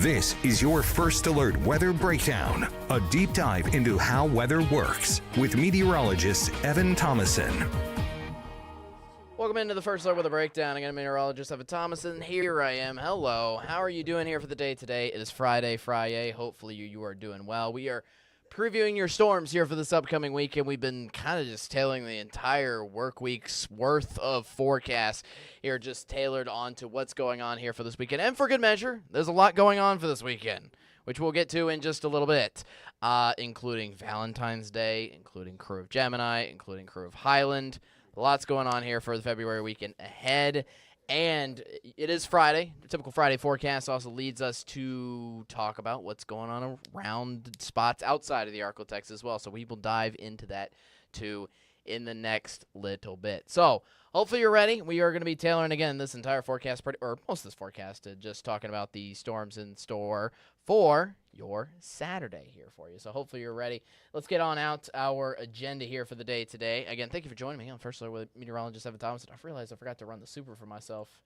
This is your First Alert Weather Breakdown, a deep dive into how weather works with meteorologist Evan Thomason. Welcome into the First Alert Weather Breakdown. Again, meteorologist Evan Thomason. Here I am. Hello. How are you doing here for the day today? It is Friday. Hopefully you are doing well. We are previewing your storms here for this upcoming weekend. We've been kind of just tailoring the entire work week's worth of forecasts here, just tailored onto what's going on here for this weekend. And for good measure, there's a lot going on for this weekend, which we'll get to in just a little bit, including Valentine's Day, including Crew of Gemini, including Crew of Highland. Lots going on here for the February weekend ahead. And it is Friday. The typical Friday forecast also leads us to talk about what's going on around spots outside of the ArkLaTex as well. So we will dive into that too in the next little bit. So hopefully you're ready. We are going to be tailoring again this entire forecast, or most of this forecast, to just talking about the storms in store for your Saturday here for you. So hopefully you're ready. Let's get on out our agenda here for the day today. Again, thank you for joining me on First Alert with meteorologist Evan Thomason. I realized I forgot to run the super for myself.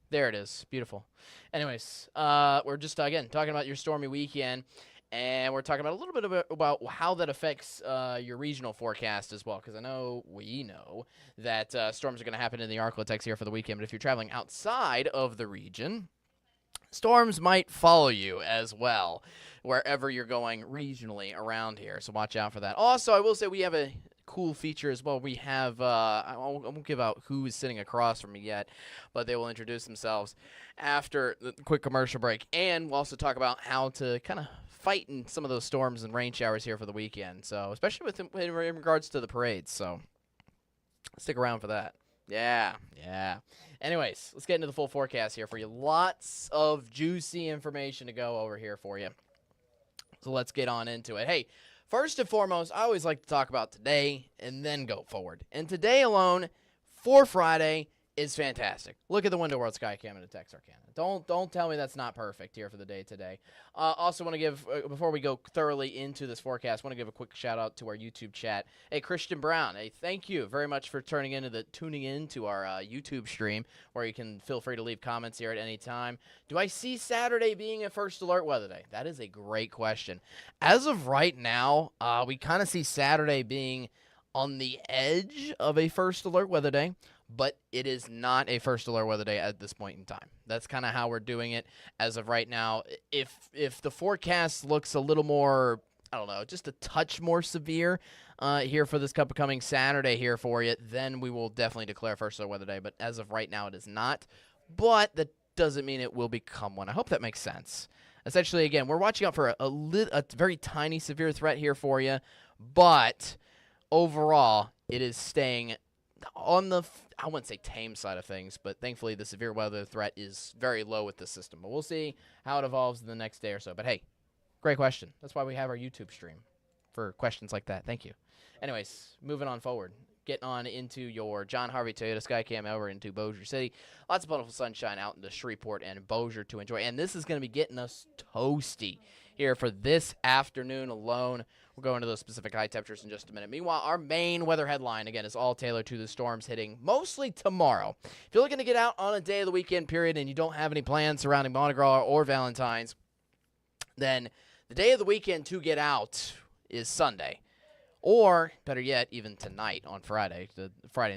There it is. Beautiful. Anyways, we're just, again, talking about your stormy weekend. And we're talking about a little bit about how that affects your regional forecast as well, because we know that storms are going to happen in the ArkLaTex here for the weekend. But if you're traveling outside of the region, storms might follow you as well, wherever you're going regionally around here. So watch out for that. Also, I will say we have a cool feature as well. We have, I won't give out who is sitting across from me yet, but they will introduce themselves after the quick commercial break. And we'll also talk about how to kind of fighting some of those storms and rain showers here for the weekend. So, especially in regards to the parades. So, stick around for that. Yeah. Anyways, let's get into the full forecast here for you. Lots of juicy information to go over here for you. So, let's get on into it. Hey, first and foremost, I always like to talk about today and then go forward. And today alone, for Friday, is fantastic. Look at the window world sky cam in the Texarkana. Don't tell me that's not perfect here for the day today. Also want to give, before we go thoroughly into this forecast, want to give a quick shout out to our YouTube chat. Hey, Christian Brown, hey, thank you very much for tuning into our YouTube stream, where you can feel free to leave comments here at any time. Do I see Saturday being a First Alert weather day? That is a great question. As of right now, we kind of see Saturday being on the edge of a First Alert weather day, but it is not a First Alert weather day at this point in time. That's kind of how we're doing it as of right now. If the forecast looks a little more, I don't know, just a touch more severe here for this upcoming Saturday here for you, then we will definitely declare First Alert weather day. But as of right now, it is not. But that doesn't mean it will become one. I hope that makes sense. Essentially, again, we're watching out for a very tiny severe threat here for you, but overall, it is staying on the, I wouldn't say tame side of things, but thankfully the severe weather threat is very low with the system. But we'll see how it evolves in the next day or so. But hey, great question. That's why we have our YouTube stream for questions like that. Thank you. Anyways, moving on forward. Getting on into your John Harvey Toyota Skycam over into Bossier City. Lots of beautiful sunshine out into Shreveport and Bossier to enjoy. And this is going to be getting us toasty here for this afternoon alone. We'll go into those specific high temperatures in just a minute. Meanwhile, our main weather headline, again, is all tailored to the storms hitting mostly tomorrow. If you're looking to get out on a day of the weekend period and you don't have any plans surrounding Mardi Gras or Valentine's, then the day of the weekend to get out is Sunday. Or, better yet, even tonight on Friday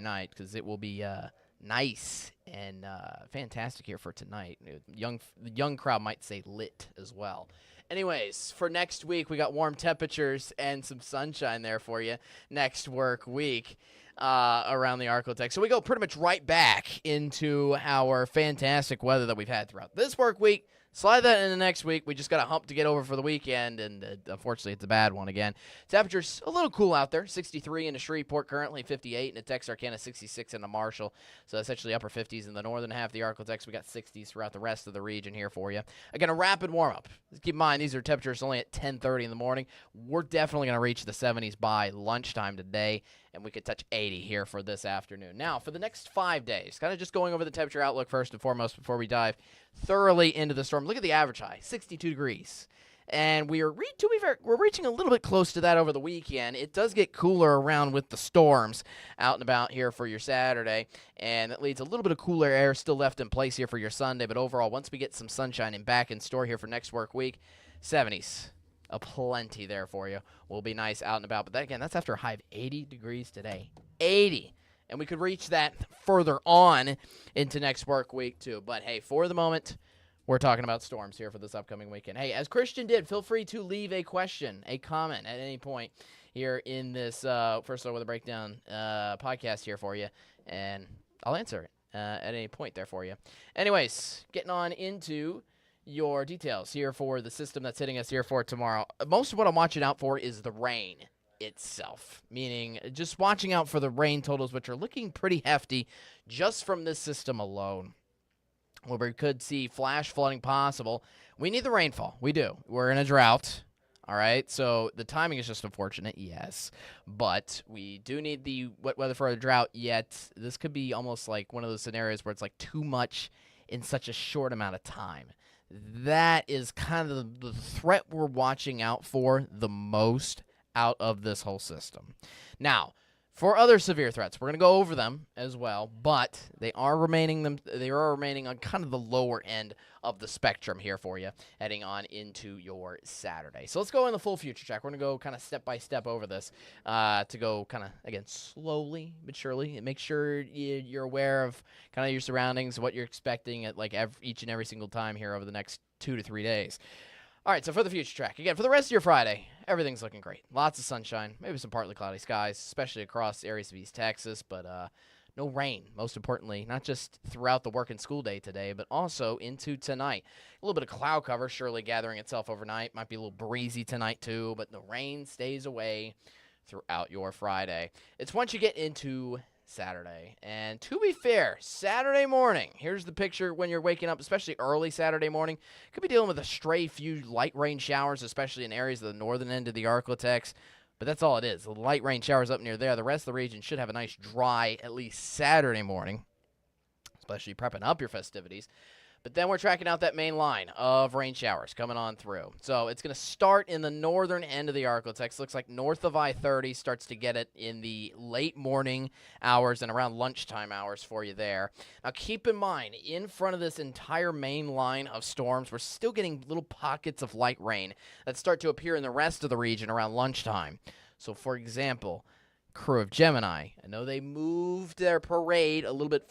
night, because it will be nice and fantastic here for tonight. The young crowd might say lit as well. Anyways, for next week, we got warm temperatures and some sunshine there for you next work week around the ArkLaTex. So we go pretty much right back into our fantastic weather that we've had throughout this work week. Slide that into next week. We just got a hump to get over for the weekend, and unfortunately, it's a bad one again. Temperatures a little cool out there. 63 in the Shreveport currently, 58 in the Texarkana, 66 in the Marshall. So essentially upper 50s in the northern half of the ArkLaTex. We got 60s throughout the rest of the region here for you. Again, a rapid warm-up. Keep in mind, these are temperatures only at 10:30 in the morning. We're definitely going to reach the 70s by lunchtime today, and we could touch 80 here for this afternoon. Now, for the next 5 days, kind of just going over the temperature outlook first and foremost before we dive thoroughly into the storm. Look at the average high, 62 degrees. And we are, to be fair, we're reaching a little bit close to that over the weekend. It does get cooler around with the storms out and about here for your Saturday, and that leads a little bit of cooler air still left in place here for your Sunday. But overall, once we get some sunshine and back in store here for next work week, 70s. Plenty there for you. Will be nice out and about. But that, again, that's after a high of 80 degrees today. 80. And we could reach that further on into next work week, too. But, hey, for the moment, we're talking about storms here for this upcoming weekend. Hey, as Christian did, feel free to leave a question, a comment at any point here in this First Look with a Breakdown podcast here for you, and I'll answer it at any point there for you. Anyways, getting on into your details here for the system that's hitting us here for tomorrow. Most of what I'm watching out for is the rain itself, meaning just watching out for the rain totals, which are looking pretty hefty just from this system alone. Where we could see flash flooding possible. We need the rainfall. We do. We're in a drought. All right, so the timing is just unfortunate, yes. But we do need the wet weather for a drought, yet this could be almost like one of those scenarios where it's like too much in such a short amount of time. That is kind of the threat we're watching out for the most out of this whole system. Now, for other severe threats, we're going to go over them as well, but they are remaining on kind of the lower end of the spectrum here for you, heading on into your Saturday. So let's go in the full future check. We're going to go kind of step by step over this to go kind of, again, slowly but surely, and make sure you're aware of kind of your surroundings, what you're expecting at like each and every single time here over the next 2 to 3 days. All right, so for the future track, again, for the rest of your Friday, everything's looking great. Lots of sunshine, maybe some partly cloudy skies, especially across areas of East Texas, but no rain, most importantly, not just throughout the work and school day today, but also into tonight. A little bit of cloud cover surely gathering itself overnight. Might be a little breezy tonight too, but the rain stays away throughout your Friday. It's once you get into Saturday. And to be fair, Saturday morning, here's the picture when you're waking up, especially early Saturday morning. Could be dealing with a stray few light rain showers, especially in areas of the northern end of the ArkLaTex. But that's all it is. The light rain showers up near there. The rest of the region should have a nice dry, at least Saturday morning, especially prepping up your festivities. But then we're tracking out that main line of rain showers coming on through. So it's going to start in the northern end of the ArkLaTex. Looks like north of I-30 starts to get it in the late morning hours and around lunchtime hours for you there. Now keep in mind, in front of this entire main line of storms, we're still getting little pockets of light rain that start to appear in the rest of the region around lunchtime. So for example, Crew of Gemini, I know they moved their parade a little bit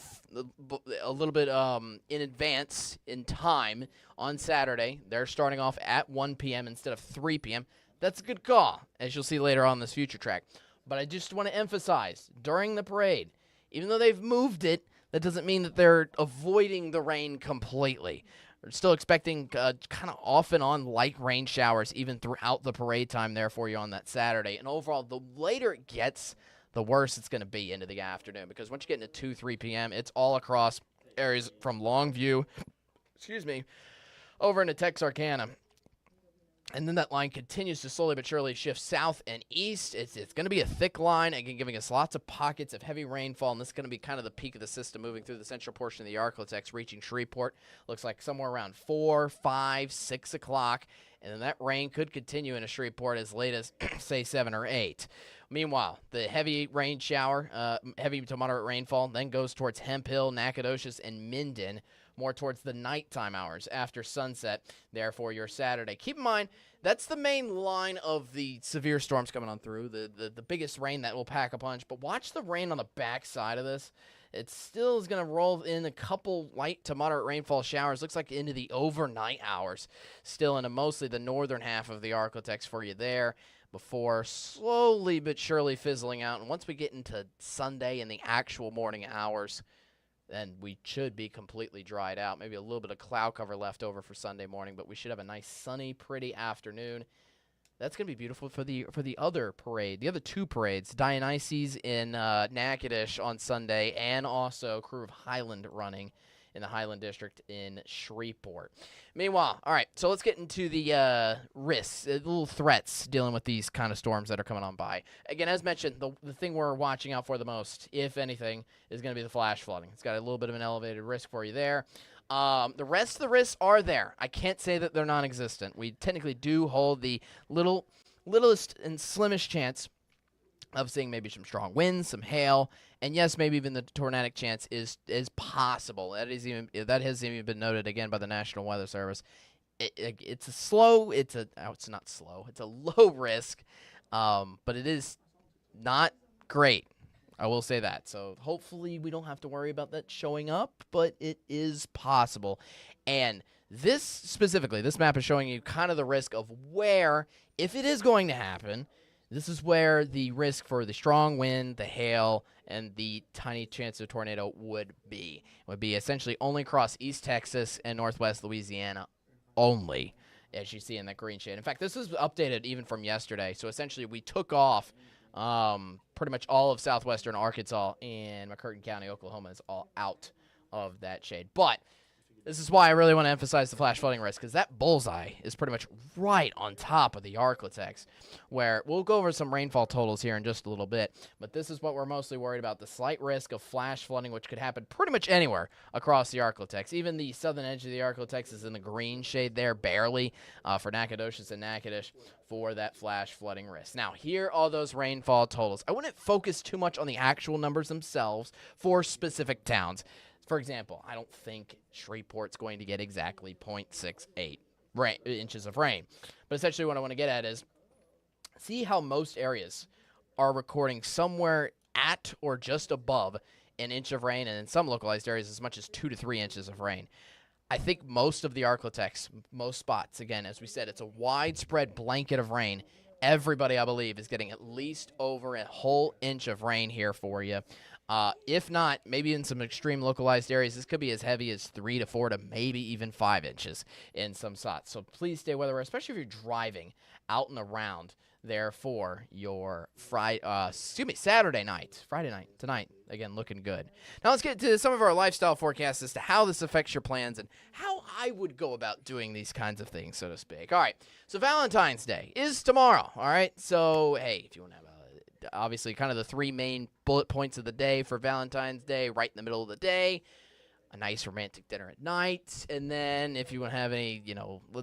in advance in time on Saturday. They're starting off at 1 p.m. instead of 3 p.m. That's a good call, as you'll see later on this future track. But I just want to emphasize, during the parade, even though they've moved it, that doesn't mean that they're avoiding the rain completely. We're still expecting kind of off and on light rain showers even throughout the parade time there for you on that Saturday. And overall, the later it gets, the worse it's going to be into the afternoon. Because once you get into 2, 3 p.m., it's all across areas from Longview, over into Texarkana. And then that line continues to slowly but surely shift south and east. It's going to be a thick line, again, giving us lots of pockets of heavy rainfall, and this is going to be kind of the peak of the system moving through the central portion of the ArkLaTex, reaching Shreveport. Looks like somewhere around 4, 5, 6 o'clock, and then that rain could continue into Shreveport as late as, say, 7 or 8. Meanwhile, the heavy rain shower, heavy to moderate rainfall, then goes towards Hemphill, Nacogdoches, and Minden, more towards the nighttime hours after sunset there for your Saturday. Keep in mind, that's the main line of the severe storms coming on through, the biggest rain that will pack a punch. But watch the rain on the back side of this. It still is going to roll in a couple light to moderate rainfall showers. Looks like into the overnight hours, still into mostly the northern half of the ArkLaTex for you there, before slowly but surely fizzling out. And once we get into Sunday and the actual morning hours, then we should be completely dried out. Maybe a little bit of cloud cover left over for Sunday morning, but we should have a nice sunny, pretty afternoon. That's going to be beautiful for the other parade, the other two parades, Dionysus in Natchitoches on Sunday, and also Crew of Highland running in the Highland District in Shreveport. Meanwhile, all right, so let's get into the risks, little threats dealing with these kind of storms that are coming on by. Again, as mentioned, the thing we're watching out for the most, if anything, is going to be the flash flooding. It's got a little bit of an elevated risk for you there. The rest of the risks are there. I can't say that they're non-existent. We technically do hold the littlest and slimmest chance of seeing maybe some strong winds, some hail, and yes, maybe even the tornadic chance is possible. That has even been noted again by the National Weather Service. It's not slow. It's a low risk, but it is not great. I will say that. So hopefully we don't have to worry about that showing up, but it is possible. And this map is showing you kind of the risk of where, if it is going to happen, this is where the risk for the strong wind, the hail, and the tiny chance of tornado would be. It would be essentially only across East Texas and Northwest Louisiana only, as you see in that green shade. In fact, this was updated even from yesterday. So essentially we took off pretty much all of southwestern Arkansas and McCurtain County, Oklahoma is all out of that shade. But this is why I really want to emphasize the flash flooding risk, because that bullseye is pretty much right on top of the ArkLaTex, where we'll go over some rainfall totals here in just a little bit, but this is what we're mostly worried about, the slight risk of flash flooding, which could happen pretty much anywhere across the ArkLaTex. Even the southern edge of the ArkLaTex is in the green shade there, barely, for Nacogdoches and Natchitoches for that flash flooding risk. Now, here are those rainfall totals. I wouldn't focus too much on the actual numbers themselves for specific towns. For example, I don't think Shreveport's going to get exactly 0.68 inches of rain. But essentially what I want to get at is see how most areas are recording somewhere at or just above an inch of rain, and in some localized areas as much as 2 to 3 inches of rain. I think most of the ArkLaTex, most spots, again, as we said, it's a widespread blanket of rain. Everybody, I believe, is getting at least over a whole inch of rain here for you. If not, maybe in some extreme localized areas, this could be as heavy as 3 to 4 to maybe even 5 inches in some spots. So please stay weather, especially if you're driving out and around there for your Saturday night. Friday night, tonight, again, looking good. Now let's get to some of our lifestyle forecasts as to how this affects your plans and how I would go about doing these kinds of things, so to speak. All right, so Valentine's Day is tomorrow, all right? So, hey, if you want to have obviously kind of the 3 main bullet points of the day for Valentine's Day, right in the middle of the day, a nice romantic dinner at night, and then if you want to have any,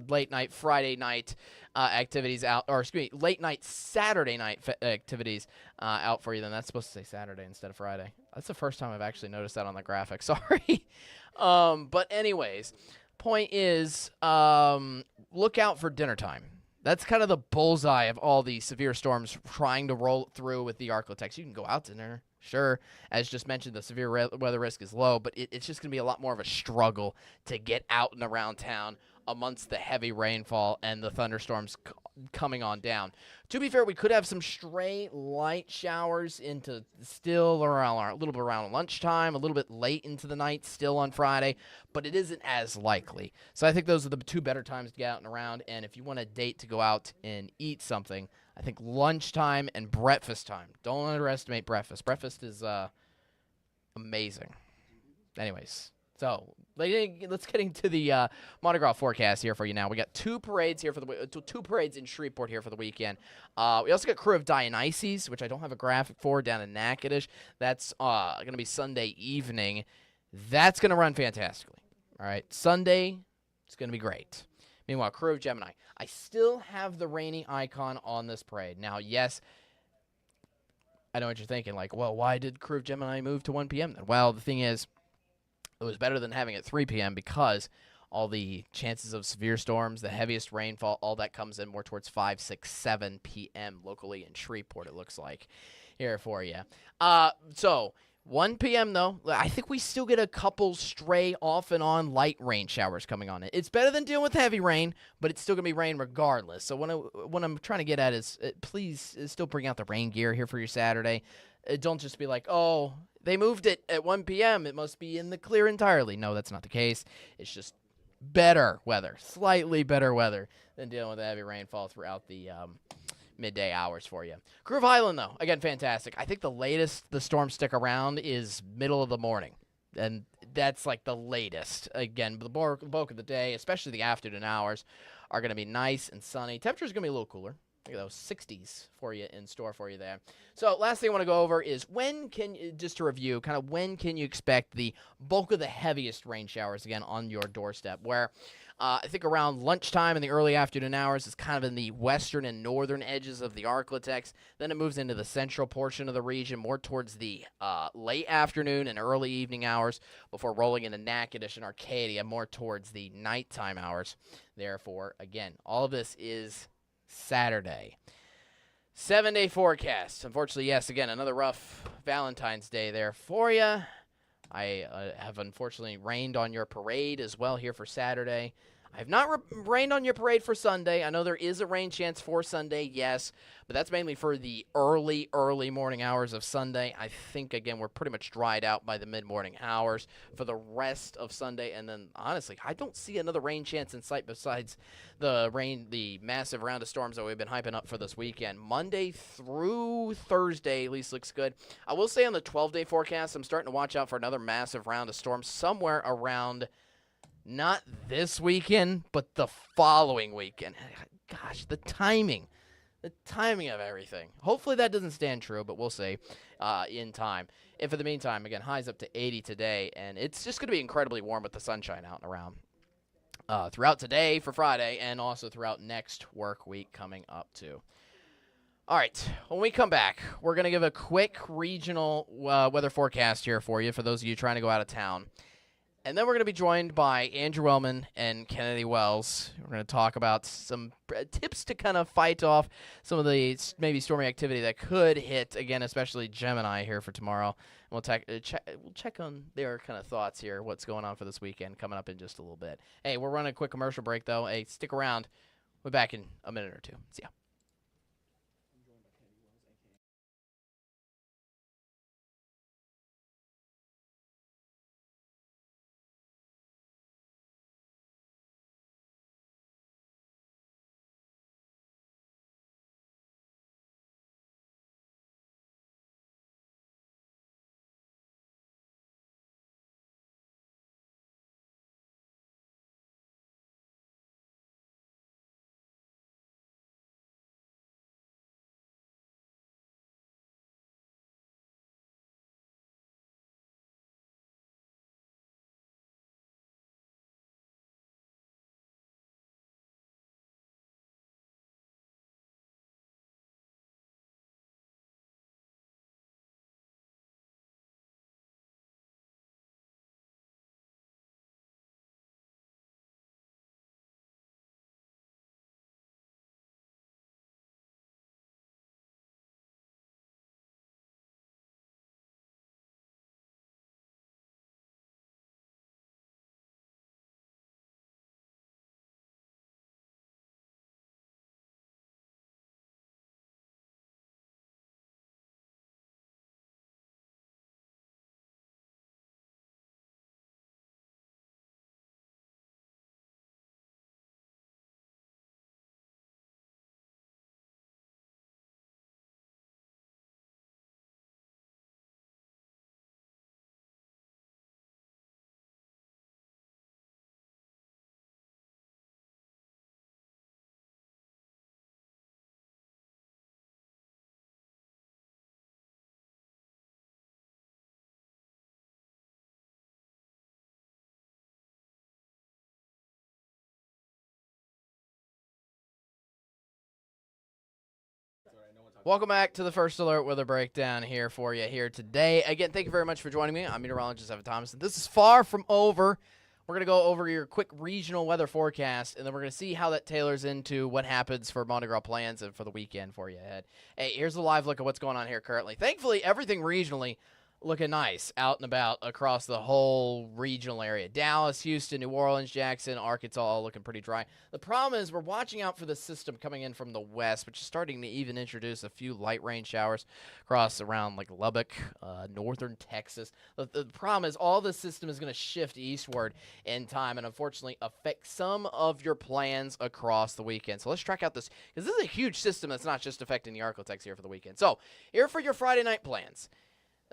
late night Friday night activities out, or excuse me, late night Saturday night activities out for you, then that's supposed to say Saturday instead of Friday. That's the first time I've actually noticed that on the graphic. Sorry. But anyways, point is, look out for dinner time. That's kind of the bullseye of all the severe storms trying to roll through with the ArkLaTex. You can go out to dinner, sure. As just mentioned, the severe weather risk is low, but it's just going to be a lot more of a struggle to get out and around town amongst the heavy rainfall and the thunderstorms coming on down. To be fair, we could have some stray light showers into still around a little bit around lunchtime, a little bit late into the night still on Friday, but it isn't as likely. So I think those are the 2 better times to get out and around, and if you want a date to go out and eat something, I think lunchtime and breakfast time. Don't underestimate breakfast. Breakfast is amazing. Anyways, so let's get into the Mardi Gras forecast here for you now. We got 2 parades here for the 2 parades in Shreveport here for the weekend. We also got Crew of Dionysus, which I don't have a graphic for, down in Natchitoches. That's going to be Sunday evening. That's going to run fantastically. All right, Sunday, it's going to be great. Meanwhile, Crew of Gemini. I still have the rainy icon on this parade. Now, yes, I know what you're thinking. Like, well, why did Crew of Gemini move to 1 p.m. then? Well, the thing is, it was better than having it at 3 p.m. because all the chances of severe storms, the heaviest rainfall, all that comes in more towards 5, 6, 7 p.m. locally in Shreveport, it looks like, here for you. So 1 p.m., though, I think we still get a couple stray off and on light rain showers coming on it. It's better than dealing with heavy rain, but it's still going to be rain regardless. So what I'm trying to get at is please still bring out the rain gear here for your Saturday. Don't just be like, oh, they moved it at 1 p.m. It must be in the clear entirely. No, that's not the case. It's just better weather, slightly better weather than dealing with heavy rainfall throughout the midday hours for you. Crew of Highland, though, again, fantastic. I think the latest the storms stick around is middle of the morning, and that's like the latest. Again, the bulk of the day, especially the afternoon hours, are going to be nice and sunny. Temperature's going to be a little cooler. Look at those 60s for you in store for you there. So last thing I want to go over is just to review, kind of when can you expect the bulk of the heaviest rain showers again on your doorstep, where I think around lunchtime in the early afternoon hours is kind of in the western and northern edges of the ArkLaTex. Then it moves into the central portion of the region, more towards the late afternoon and early evening hours, before rolling into Natchitoches and Arcadia, more towards the nighttime hours. Therefore, again, all of this is Saturday. 7-day forecast. Unfortunately, yes, again, another rough Valentine's Day there for you. I have unfortunately rained on your parade as well here for Saturday. I have not rained on your parade for Sunday. I know there is a rain chance for Sunday, yes, but that's mainly for the early morning hours of Sunday. I think, again, we're pretty much dried out by the mid-morning hours for the rest of Sunday. And then, honestly, I don't see another rain chance in sight besides the massive round of storms that we've been hyping up for this weekend. Monday through Thursday at least looks good. I will say on the 12-day forecast, I'm starting to watch out for another massive round of storms somewhere around not this weekend, but the following weekend. Gosh, the timing of everything. Hopefully that doesn't stand true, but we'll see in time. And for the meantime, again, highs up to 80 today, and it's just going to be incredibly warm with the sunshine out and around throughout today for Friday, and also throughout next work week coming up too. All right, when we come back, we're going to give a quick regional weather forecast here for you, for those of you trying to go out of town. And then we're going to be joined by Andrew Wellman and Kennedy Wells. We're going to talk about some tips to kind of fight off some of the maybe stormy activity that could hit, again, especially Gemini here for tomorrow. And we'll check on their kind of thoughts here, what's going on for this weekend coming up in just a little bit. Hey, we're running a quick commercial break, though. Hey, stick around. We'll be back in a minute or two. See ya. Welcome back to the First Alert Weather Breakdown here for you here today. Again, thank you very much for joining me. I'm meteorologist Evan Thomas. This is far from over. We're going to go over your quick regional weather forecast, and then we're going to see how that tailors into what happens for Mardi Gras plans and for the weekend for you ahead. Hey, here's a live look at what's going on here currently. Thankfully, everything regionally looking nice out and about across the whole regional area. Dallas, Houston, New Orleans, Jackson, Arkansas, all looking pretty dry. The problem is we're watching out for the system coming in from the west, which is starting to even introduce a few light rain showers across around like Lubbock, northern Texas. The problem is all the system is going to shift eastward in time and unfortunately affect some of your plans across the weekend. So let's track out this, because this is a huge system that's not just affecting the ArkLaTex here for the weekend. So here for your Friday night plans.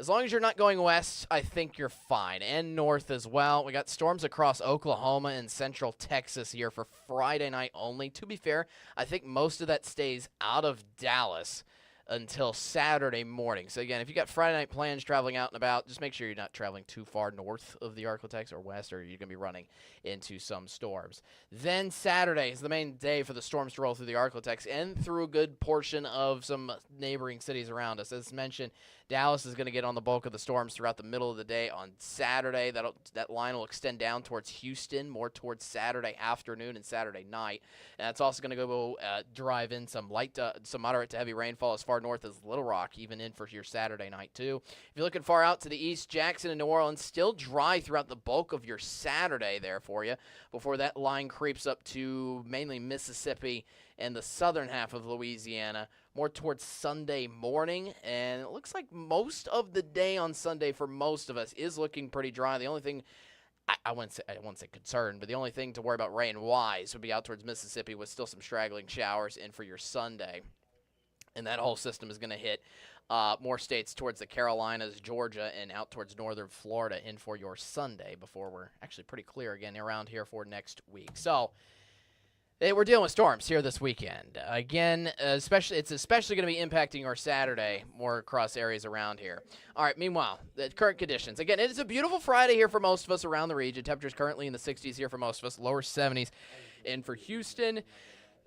As long as you're not going west, I think you're fine, and north as well. We got storms across Oklahoma and central Texas here for Friday night only. To be fair, I think most of that stays out of Dallas until Saturday morning. So again, if you got Friday night plans traveling out and about, just make sure you're not traveling too far north of the ArkLaTex or west, or you're going to be running into some storms. Then Saturday is the main day for the storms to roll through the ArkLaTex and through a good portion of some neighboring cities around us. As mentioned, Dallas is going to get on the bulk of the storms throughout the middle of the day on Saturday. That line will extend down towards Houston, more towards Saturday afternoon and Saturday night. And that's also going to go drive in some moderate to heavy rainfall as far north as Little Rock, even in for your Saturday night too. If you're looking far out to the east, Jackson and New Orleans still dry throughout the bulk of your Saturday there for you before that line creeps up to mainly Mississippi and the southern half of Louisiana, more towards Sunday morning. And it looks like most of the day on Sunday for most of us is looking pretty dry. The only thing I won't say concern, but the only thing to worry about rain-wise would be out towards Mississippi with still some straggling showers in for your Sunday. And that whole system is going to hit more states towards the Carolinas, Georgia, and out towards northern Florida in for your Sunday before we're actually pretty clear again around here for next week. So we're dealing with storms here this weekend. Again, it's especially going to be impacting our Saturday more across areas around here. All right, meanwhile, the current conditions. Again, it is a beautiful Friday here for most of us around the region. Temperatures currently in the 60s here for most of us, lower 70s in for Houston.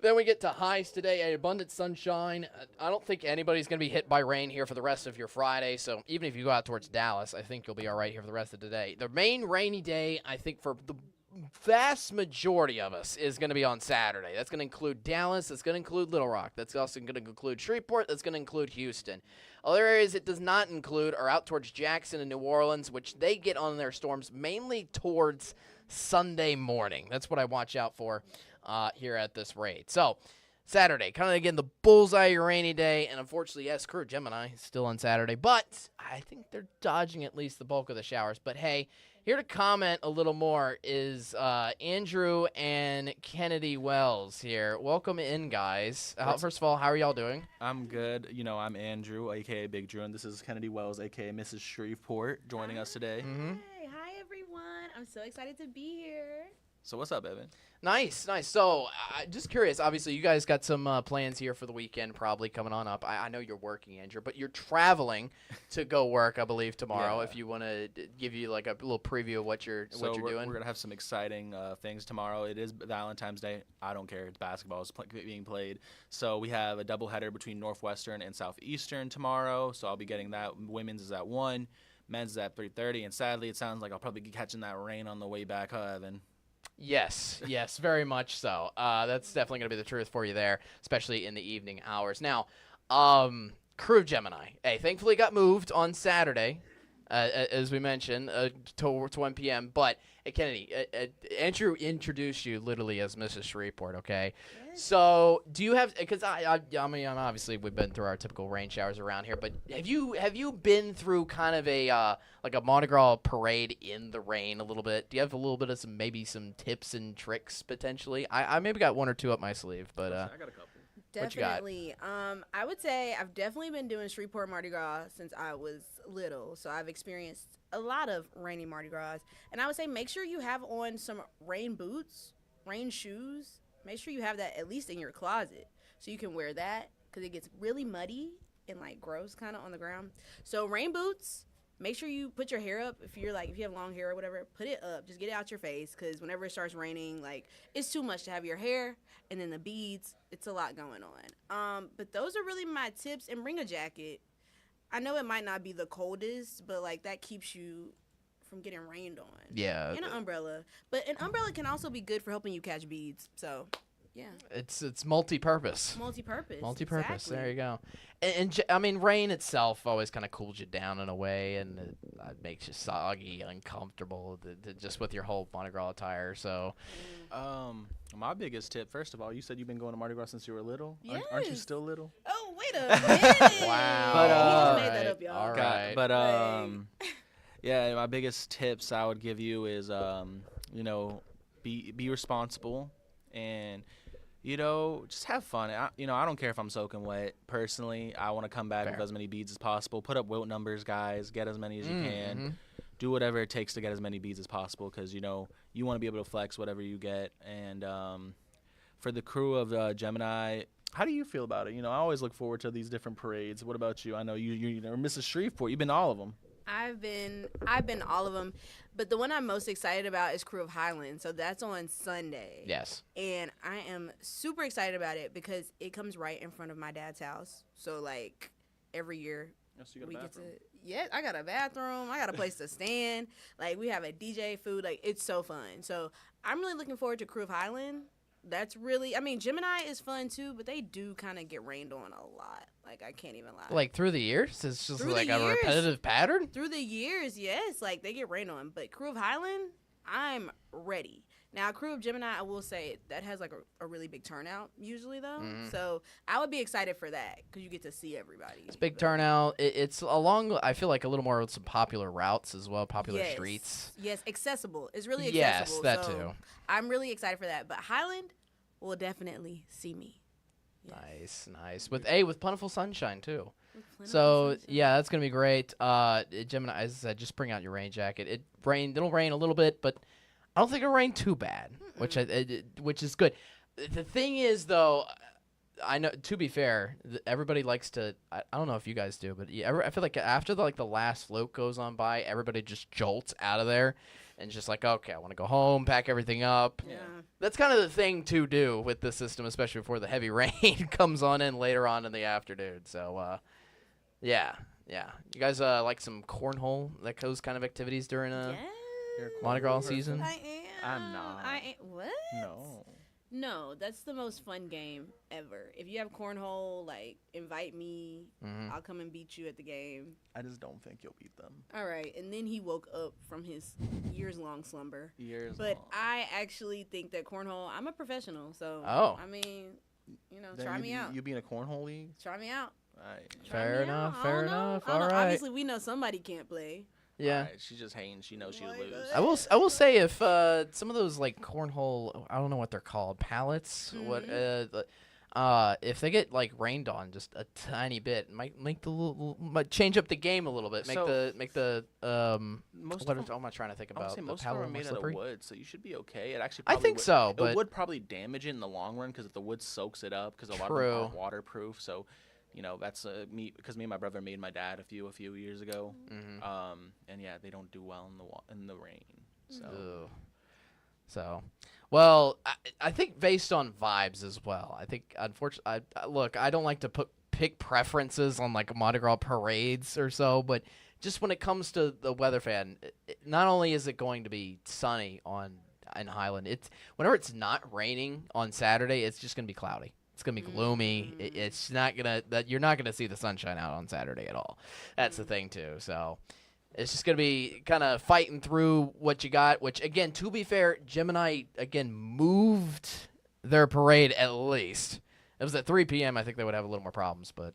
Then we get to highs today, abundant sunshine. I don't think anybody's going to be hit by rain here for the rest of your Friday, so even if you go out towards Dallas, I think you'll be all right here for the rest of the day. The main rainy day, I think, for the vast majority of us is going to be on Saturday. That's going to include Dallas. That's going to include Little Rock. That's also going to include Shreveport. That's going to include Houston. Other areas it does not include are out towards Jackson and New Orleans, which they get on their storms mainly towards Sunday morning. That's what I watch out for here at this rate. So Saturday, kind of again the bullseye rainy day, and unfortunately, yes, Crew Gemini is still on Saturday, but I think they're dodging at least the bulk of the showers. But hey, here to comment a little more is Andrew and Kennedy Wells here. Welcome in, guys. First of all, how are y'all doing? I'm good. I'm Andrew, a.k.a. Big Drew, and this is Kennedy Wells, a.k.a. Mrs. Shreveport, joining us today. Mm-hmm. Hi, everyone. I'm so excited to be here. So what's up, Evan? Nice. So, just curious, obviously, you guys got some plans here for the weekend probably coming on up. I know you're working, Andrew, but you're traveling to go work, I believe, tomorrow. Yeah. If you want to give you like a little preview of what you're doing. We're going to have some exciting things tomorrow. It is Valentine's Day. I don't care. It's basketball. It's being played. So we have a doubleheader between Northwestern and Southeastern tomorrow. So I'll be getting that. Women's is at 1. Men's is at 3:30. And sadly, it sounds like I'll probably be catching that rain on the way back, huh, Evan? Yes, very much so. That's definitely going to be the truth for you there, especially in the evening hours. Now, Crew Gemini, hey, thankfully got moved on Saturday, as we mentioned, to 1 p.m. But, hey, Kennedy, Andrew introduced you literally as Mrs. Shreveport, okay? Yes. So, do you have, because I mean, obviously we've been through our typical rain showers around here, but have you been through kind of a like a Mardi Gras parade in the rain a little bit? Do you have a little bit of maybe some tips and tricks potentially? I maybe got one or two up my sleeve, but I got a couple. Definitely. I would say I've definitely been doing Shreveport Mardi Gras since I was little, so I've experienced a lot of rainy Mardi Gras. And I would say make sure you have on some rain boots, rain shoes. Make sure you have that at least in your closet so you can wear that because it gets really muddy and like gross kind of on the ground. So rain boots. Make sure you put your hair up. If you have long hair or whatever, put it up. Just get it out your face because whenever it starts raining, like, it's too much to have your hair and then the beads. It's a lot going on. But those are really my tips. And bring a jacket. I know it might not be the coldest, but, like, that keeps you from getting rained on. yeah. And an umbrella. But an umbrella can also be good for helping you catch beads. So, yeah. It's multi-purpose. Multi-purpose. Multi-purpose. Exactly. There you go. And I mean, rain itself always kind of cools you down in a way, and it makes you soggy, uncomfortable, just with your whole Mardi Gras attire. So, My biggest tip, first of all, you said you've been going to Mardi Gras since you were little. Yes. Aren't you still little? Oh, wait a minute. Wow. But, he just made that up, y'all. all right. But Right. yeah, my biggest tips I would give you is be responsible and just have fun. I don't care if I'm soaking wet. Personally, I want to come back with as many beads as possible. Put up wilt numbers, guys. Get as many as you can. Do whatever it takes to get as many beads as possible because, you want to be able to flex whatever you get. And for the crew of Gemini, how do you feel about it? I always look forward to these different parades. What about you? I know you're Mrs. Shreveport. You've been to all of them. I've been all of them, but the one I'm most excited about is Crew of Highland. So that's on Sunday. Yes. And I am super excited about it because it comes right in front of my dad's house. So like every year we get to. Yeah, I got a bathroom. I got a place to stand. Like we have a DJ, food. Like it's so fun. So I'm really looking forward to Crew of Highland. That's really, Gemini is fun too, but they do kind of get rained on a lot. Like, I can't even lie. Like, through the years? It's just Through like the a years. repetitive pattern? Through the years, yes. Like, they get rained on. But Crew of Highland, I'm ready. Now, Crew of Gemini, I will say, that has, like, a really big turnout usually, though. So, I would be excited for that because you get to see everybody. It's big turnout. It's along, I feel like, a little more with some popular routes as well, popular streets. Yes, accessible. It's really Yes, accessible. that so too. I'm really excited for that. But Highland will definitely see me. Yes. Nice. With plentiful sunshine too. So yeah, that's gonna be great. Gemini, as I said, just bring out your rain jacket. It'll rain a little bit, but I don't think it'll rain too bad, which is good. The thing is, though, I know, to be fair, everybody likes to. I don't know if you guys do, but I feel like after the last float goes on by, everybody just jolts out of there. And just like, okay, I want to go home, pack everything up. Yeah. That's kind of the thing to do with this system, especially before the heavy rain comes on in later on in the afternoon. So, yeah. You guys like some cornhole, like those kind of activities during Mardi Gras season? I am. I'm not. What? No, that's the most fun game ever. If you have cornhole, like, invite me. I'll come and beat you at the game. I just don't think you'll beat them. All right. And then he woke up from his years-long slumber. But I actually think that cornhole, I'm a professional. So, try me out. You be in a cornhole league? Try me out. Right. Fair enough. All right. Obviously, we know somebody can't play. Yeah. Right, she's just hating. She knows she'll lose. I will say if some of those like cornhole, I don't know what they're called, pallets. If they get like rained on just a tiny bit, might change up the game a little bit. What am I trying to think about? I would say most of them are made out of wood, so you should be okay. It actually I think so, but it would probably damage it in the long run because if the wood soaks it up, because a lot of them aren't waterproof. So, that's me because me and my brother made my dad a few years ago. And yeah, they don't do well in the rain. So. Well, I think based on vibes as well. I think, unfortunately, look, I don't like to pick preferences on like Mardi Gras parades or so, but just when it comes to the weather fan, not only is it going to be sunny in Highland, whenever it's not raining on Saturday, it's just going to be cloudy. It's gonna be gloomy. It's not you're not gonna see the sunshine out on Saturday at all. That's the thing too. So. It's just going to be kind of fighting through what you got, which, again, to be fair, Gemini, again, moved their parade at least. It was at 3 p.m. I think they would have a little more problems, but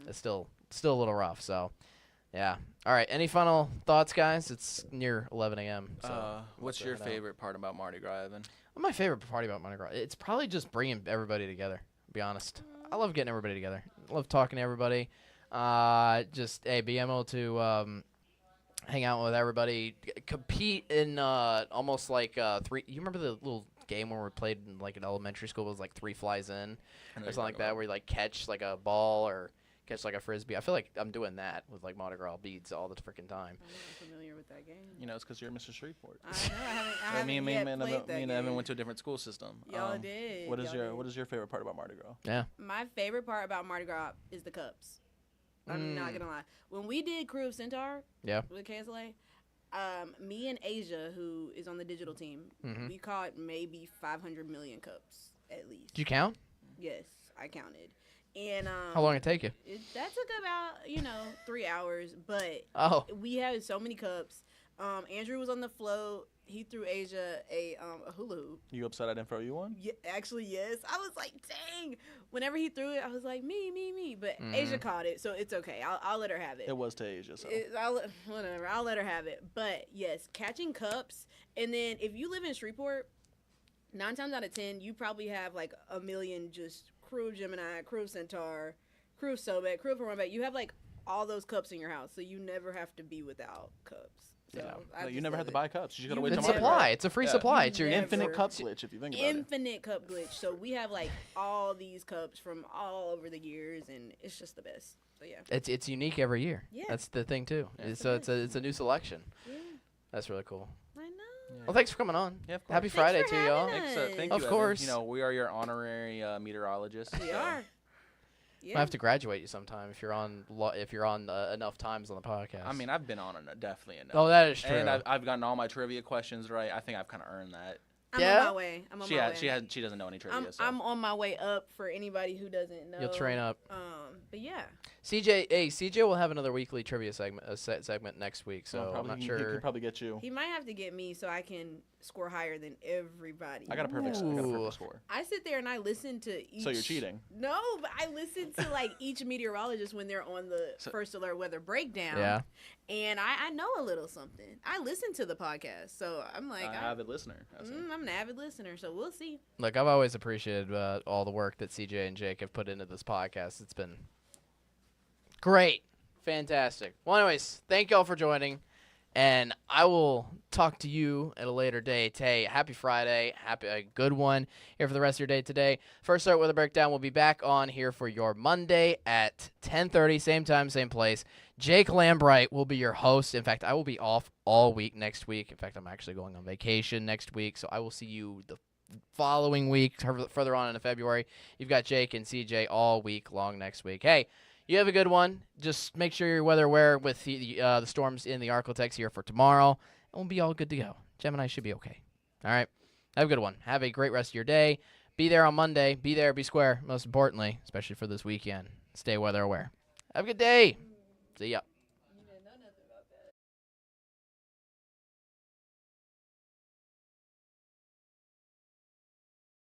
it's still a little rough. So, yeah. All right. Any final thoughts, guys? It's near 11 a.m. So what's your favorite part about Mardi Gras, Evan? My favorite part about Mardi Gras, it's probably just bringing everybody together, to be honest. I love getting everybody together. I love talking to everybody. Being able to hang out with everybody, compete in almost like three. You remember the little game where we played in like in elementary school? It was like 3 flies in or something like that, where you like catch like a ball or catch like a frisbee. I feel like I'm doing that with like Mardi Gras beads all the freaking time. I'm not familiar with that game. It's because you're Mr. Shreveport. I know. I haven't me and Evan went to a different school system. Y'all did. What is your favorite part about Mardi Gras? Yeah. My favorite part about Mardi Gras is the cups. I'm not gonna lie. When we did Crew of Centaur, with KSLA, me and Asia, who is on the digital team, we caught maybe 500 million cups at least. Did you count? Yes, I counted. And how long did it take you? That took about 3 hours, but we had so many cups. Andrew was on the float. He threw Asia a hula hoop. You upset I didn't throw you one? Yeah, actually, yes. I was like, dang. Whenever he threw it, I was like, me. But Asia caught it, so it's okay. I'll let her have it. It was to Asia, so. Whatever. I'll let her have it. But, yes, catching cups. And then if you live in Shreveport, 9 times out of 10, you probably have like a million just crew Gemini, crew Centaur, crew Sobek, crew Perumbeck. You have like all those cups in your house, so you never have to be without cups. So I No, you just never love have to it. buy cups. You just gotta You wait till It's Mardi Gras. supply. It's a free Yeah. supply. It's your Never. Infinite cup glitch if you think about it. Infinite cup glitch. So we have like all these cups from all over the years, and it's just the best. So yeah. It's unique every year. Yeah. That's the thing too. That's So the it's a new selection. Yeah, That's really cool. I know. Well, thanks for coming on. Yeah, of course. Happy Thanks Friday for to y'all. having Thanks, thank Of you, course. Evan. You know, we are your honorary meteorologists. We so- are. I Yeah. have to graduate you sometime if you're on enough times on the podcast. I mean, I've been on definitely enough. oh, that is true. And I've gotten all my trivia questions right. I think I've kind of earned that. I'm Yeah? on my way. I'm on my way. She doesn't know any trivia. I'm on my way up for anybody who doesn't know. You'll train up. But yeah. CJ will have another weekly trivia segment next week, so I'm not He sure. could probably get you. He might have to get me so I can score higher than everybody. I got a perfect Ooh. score. I sit there and I listen to each. So you're cheating. No, but I listen to like each meteorologist when they're on the first alert weather breakdown. Yeah. And I know a little something. I listen to the podcast, so I'm like, An avid listener. I see. I'm an avid listener, so we'll see. Look, I've always appreciated all the work that CJ and Jake have put into this podcast. It's been great. Fantastic. Well, anyways, thank y'all for joining. And I will talk to you at a later date. Hey, happy Friday. A good one here for the rest of your day today. First Alert Weather Breakdown will be back on here for your Monday at 10:30, same time, same place. Jake Lambright will be your host. In fact, I will be off all week next week. In fact, I'm actually going on vacation next week, so I will see you the following week, further on in February. You've got Jake and CJ all week long next week. Hey, you have a good one. Just make sure you're weather aware with the storms in the ArkLaTex here for tomorrow, and we'll be all good to go. Gemini should be okay. All right. Have a good one. Have a great rest of your day. Be there on Monday. Be there. Be square. Most importantly, especially for this weekend. Stay weather aware. Have a good day. See ya.